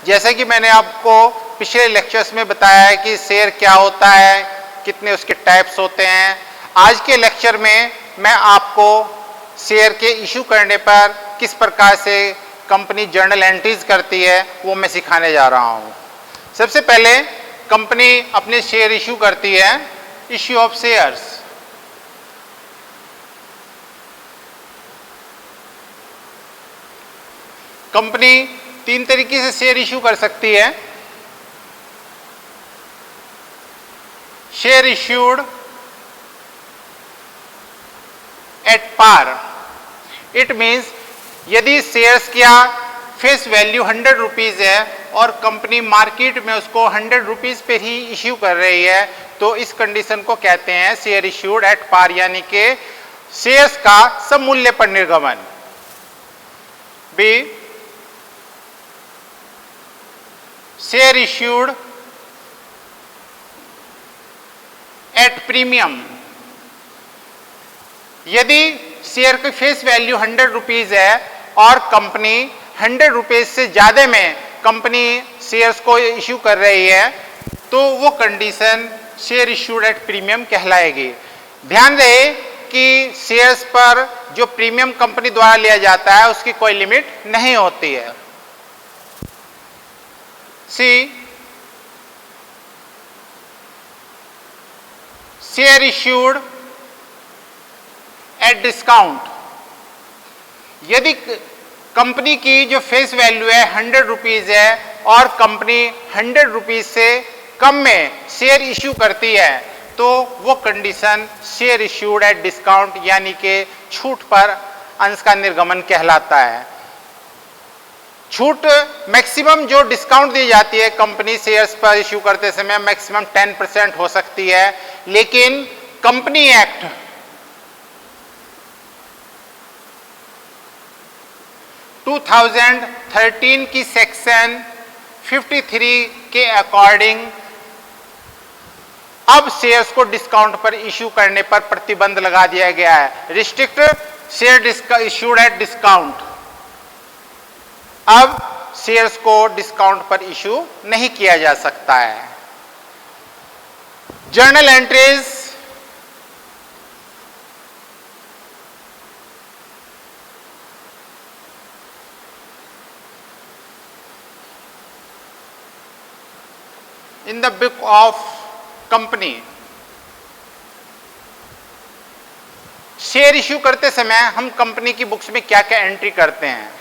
जैसे कि मैंने आपको पिछले लेक्चर्स में बताया है कि शेयर क्या होता है, कितने उसके टाइप्स होते हैं, आज के लेक्चर में मैं आपको शेयर के इशू करने पर किस प्रकार से कंपनी जर्नल एंट्रीज करती है वो मैं सिखाने जा रहा हूँ। सबसे पहले कंपनी अपने शेयर इशू करती है, इश्यू ऑफ शेयर्स। कंपनी 3 तरीके से शेयर इशू कर सकती है। Share issued at par, it means यदि शेयर्स का फेस वैल्यू 100 रुपीज है और कंपनी मार्केट में उसको 100 रुपीज पे ही इश्यू कर रही है तो इस कंडीशन को कहते हैं शेयर इश्यूड एट पार, यानी कि शेयर्स का सममूल्य पर निर्गमन। B, share issued at premium, यदि शेयर की फेस वैल्यू 100 रुपीज है और कंपनी 100 रुपीज से ज्यादा में कंपनी शेयर्स को इश्यू कर रही है तो वो condition share issued at premium कहलाएगी। ध्यान रहे कि शेयर्स पर जो प्रीमियम कंपनी द्वारा लिया जाता है उसकी कोई लिमिट नहीं होती है। सी, शेयर इश्यूड एट डिस्काउंट, यदि कंपनी की जो फेस वैल्यू है 100 रुपीज है और कंपनी 100 रुपीज से कम में शेयर इश्यू करती है तो वो condition share issued at discount यानी कि छूट पर अंश का निर्गमन कहलाता है। छूट मैक्सिमम जो डिस्काउंट दी जाती है कंपनी शेयर्स पर इश्यू करते समय मैक्सिमम 10% हो सकती है, लेकिन कंपनी एक्ट 2013 की सेक्शन 53 के अकॉर्डिंग अब शेयर्स को डिस्काउंट पर इश्यू करने पर प्रतिबंध लगा दिया गया है। Restrict share issued at discount, अब शेयर्स को डिस्काउंट पर इश्यू नहीं किया जा सकता है। Journal entries, in the book of company, share issue करते समय हम कंपनी की बुक्स में क्या क्या एंट्री करते हैं।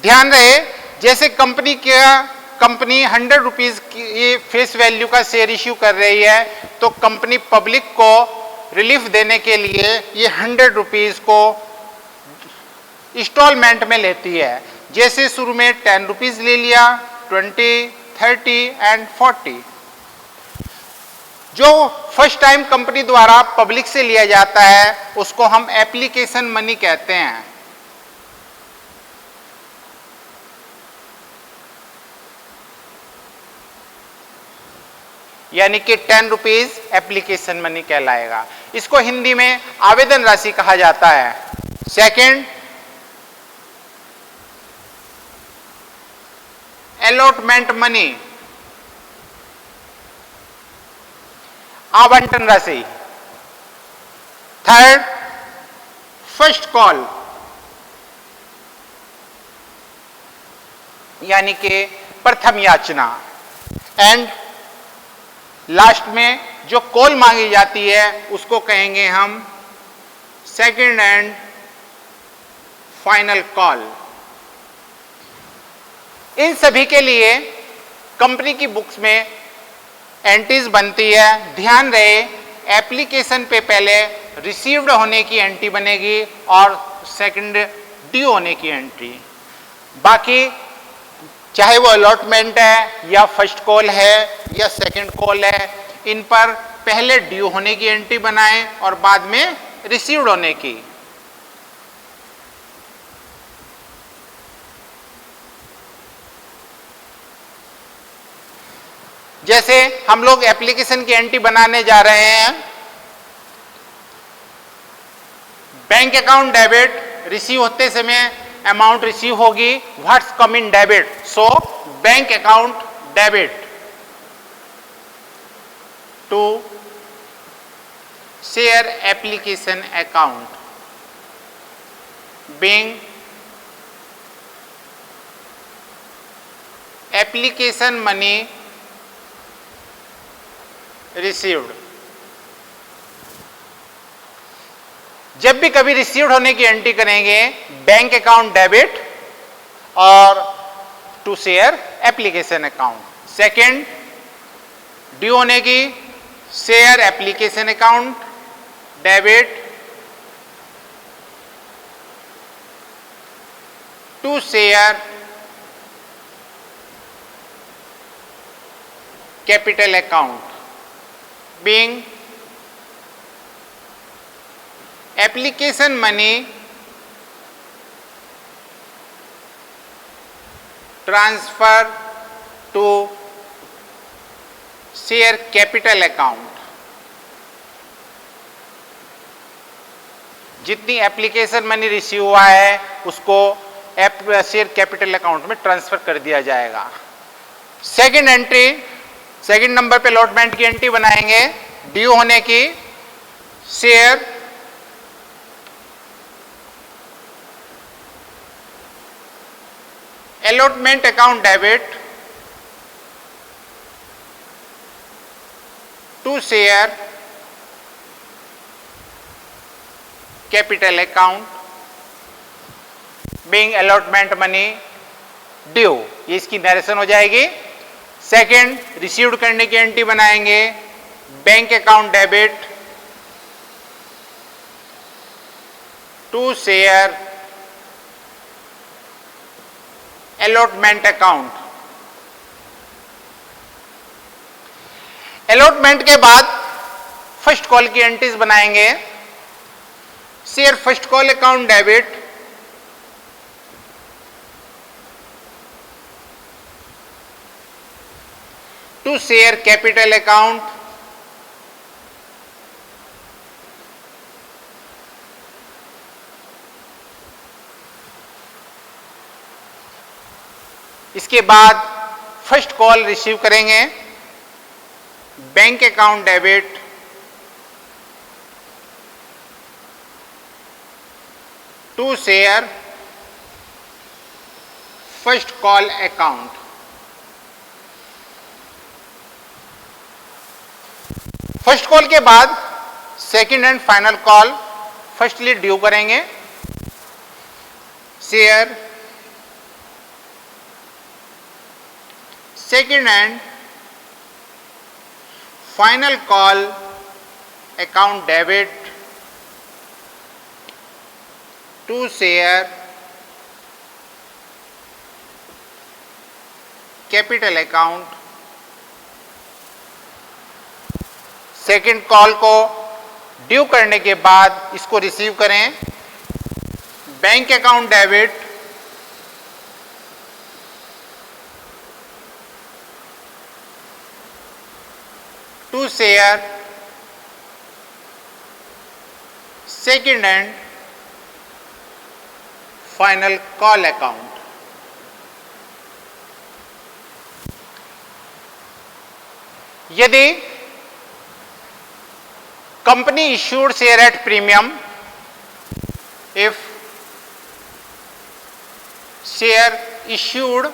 ध्यान रहे, जैसे कंपनी 100 रुपीज की फेस वैल्यू का शेयर इश्यू कर रही है तो कंपनी पब्लिक को रिलीफ देने के लिए ये 100 रुपीज को इंस्टॉलमेंट में लेती है। जैसे शुरू में 10 रुपीज ले लिया, 20, 30 एंड 40। जो फर्स्ट टाइम कंपनी द्वारा पब्लिक से लिया जाता है उसको हम एप्लीकेशन मनी कहते हैं। यानी कि 10 रुपीज एप्लीकेशन मनी कहलाएगा। इसको हिंदी में आवेदन राशि कहा जाता है। सेकंड, अलॉटमेंट मनी, आवंटन राशि। थर्ड, फर्स्ट कॉल, यानी कि प्रथम याचना। एंड लास्ट में जो कॉल मांगी जाती है उसको कहेंगे हम सेकंड एंड फाइनल कॉल। इन सभी के लिए कंपनी की बुक्स में एंट्रीज बनती है। ध्यान रहे, एप्लीकेशन पे पहले रिसीव्ड होने की एंट्री बनेगी और सेकंड ड्यू होने की एंट्री। बाकी चाहे वो अलॉटमेंट है या फर्स्ट कॉल है या सेकंड कॉल है, इन पर पहले ड्यू होने की एंट्री बनाएं और बाद में रिसीव्ड होने की। जैसे हम लोग एप्लीकेशन की एंट्री बनाने जा रहे हैं, बैंक अकाउंट डेबिट रिसीव होते समय अमाउंट रिसीव होगी, what's come in debit, so bank account debit to share application account being application money received। जब भी कभी रिसीव्ड होने की एंट्री करेंगे बैंक अकाउंट डेबिट और to share application account. Second, due होने की share application account debit to share capital account being application money transfer to share capital account. जितनी एप्लीकेशन मनी रिसीव हुआ है उसको शेयर कैपिटल अकाउंट में transfer कर दिया जाएगा। सेकंड एंट्री, सेकंड नंबर पे अलॉटमेंट की एंट्री बनाएंगे, ड्यू होने की share allotment account debit to share capital account being allotment money due, ये इसकी नरेशन हो जाएगी। सेकंड, रिसीव्ड करने की एंट्री बनाएंगे, bank account debit to share allotment account. Allotment के बाद फर्स्ट कॉल की एंट्रीज बनाएंगे, share first call account debit to share capital account इसके बाद फर्स्ट कॉल रिसीव करेंगे, bank account debit to share first call account. First call के बाद second and final call, firstly due करेंगे, share second and final call account debit to share capital account. Second call को due करने के बाद इसको receive करें, bank account debit to share second and final call account. यदि company issued share at premium, if share issued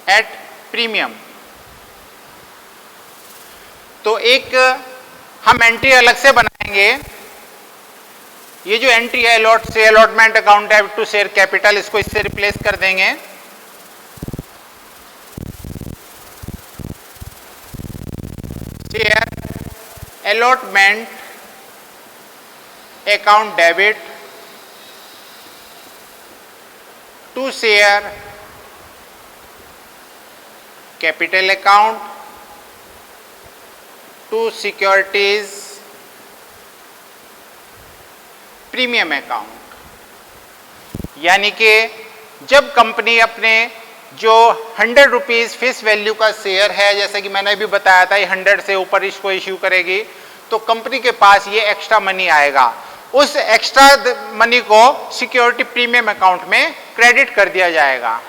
at premium, तो एक हम एंट्री अलग से बनाएंगे। ये जो एंट्री है allotment account debit to share capital, इसको इससे रिप्लेस कर देंगे। Share allotment account debit to share capital account to securities premium account. यानी कि जब कंपनी अपने जो 100 रुपीज़ फेस वैल्यू का शेयर है, जैसे कि मैंने भी बताया था, 100 से ऊपर इसको इश्यू करेगी तो कंपनी के पास ये एक्स्ट्रा मनी आएगा। उस एक्स्ट्रा मनी को सिक्योरिटी प्रीमियम अकाउंट में क्रेडिट कर दिया जाएगा।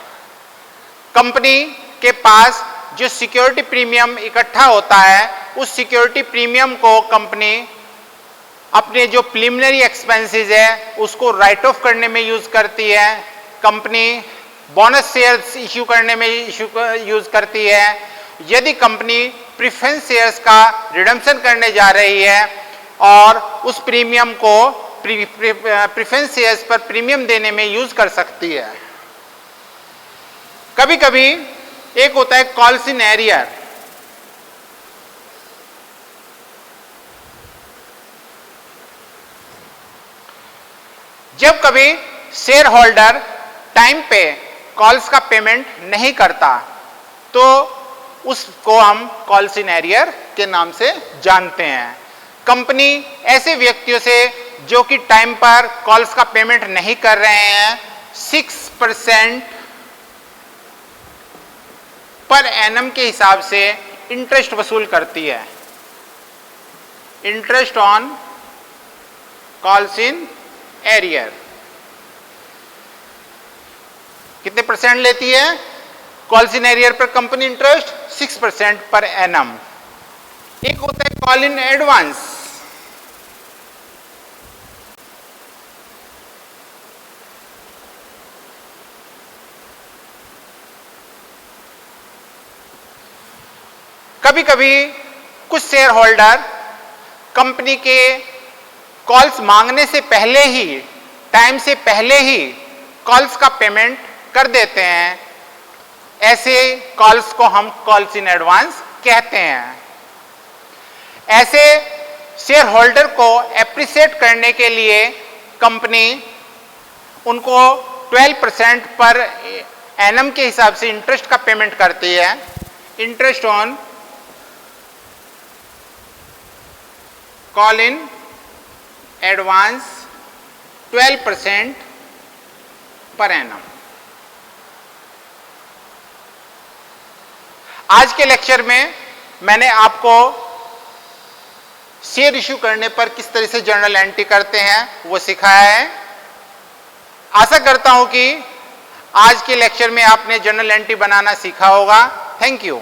कंपनी के पास जो सिक्योरिटी प्रीमियम इकट्ठा होता है, उस सिक्योरिटी प्रीमियम को कंपनी अपने जो प्रिलिमिनरी एक्सपेंसेस है उसको राइट ऑफ करने में यूज करती है। कंपनी बोनस शेयर्स इश्यू करने में यूज करती है। यदि कंपनी प्रेफरेंस शेयर्स का रिडम्पशन करने जा रही है और उस प्रीमियम को प्रेफरेंस शेयर्स पर प्रीमियम देने में यूज कर सकती है। कभी कभी एक होता है कॉल्स इन एरियर। जब कभी शेयर होल्डर टाइम पे कॉल्स का पेमेंट नहीं करता तो उसको हम कॉल्स इन एरियर के नाम से जानते हैं। कंपनी ऐसे व्यक्तियों से जो कि टाइम पर कॉल्स का पेमेंट नहीं कर रहे हैं 6% पर एनम के हिसाब से इंटरेस्ट वसूल करती है। Interest on calls in arrear कितने परसेंट लेती है? कॉल्स इन एरियर पर कंपनी इंटरेस्ट 6% पर एनम। एक होता है कॉल इन एडवांस। कभी कभी कुछ शेयर होल्डर कंपनी के कॉल्स मांगने से पहले ही, टाइम से पहले ही कॉल्स का पेमेंट कर देते हैं। ऐसे कॉल्स को हम कॉल्स इन एडवांस कहते हैं। ऐसे शेयर होल्डर को एप्रिशिएट करने के लिए कंपनी उनको 12% पर एनम के हिसाब से इंटरेस्ट का पेमेंट करती है। Interest on call in advance 12% per annum. आज के लेक्चर में मैंने आपको शेयर इश्यू करने पर किस तरह से जर्नल एंट्री करते हैं वो सिखाया है। आशा करता हूं कि आज के लेक्चर में आपने जर्नल एंट्री बनाना सीखा होगा। Thank you.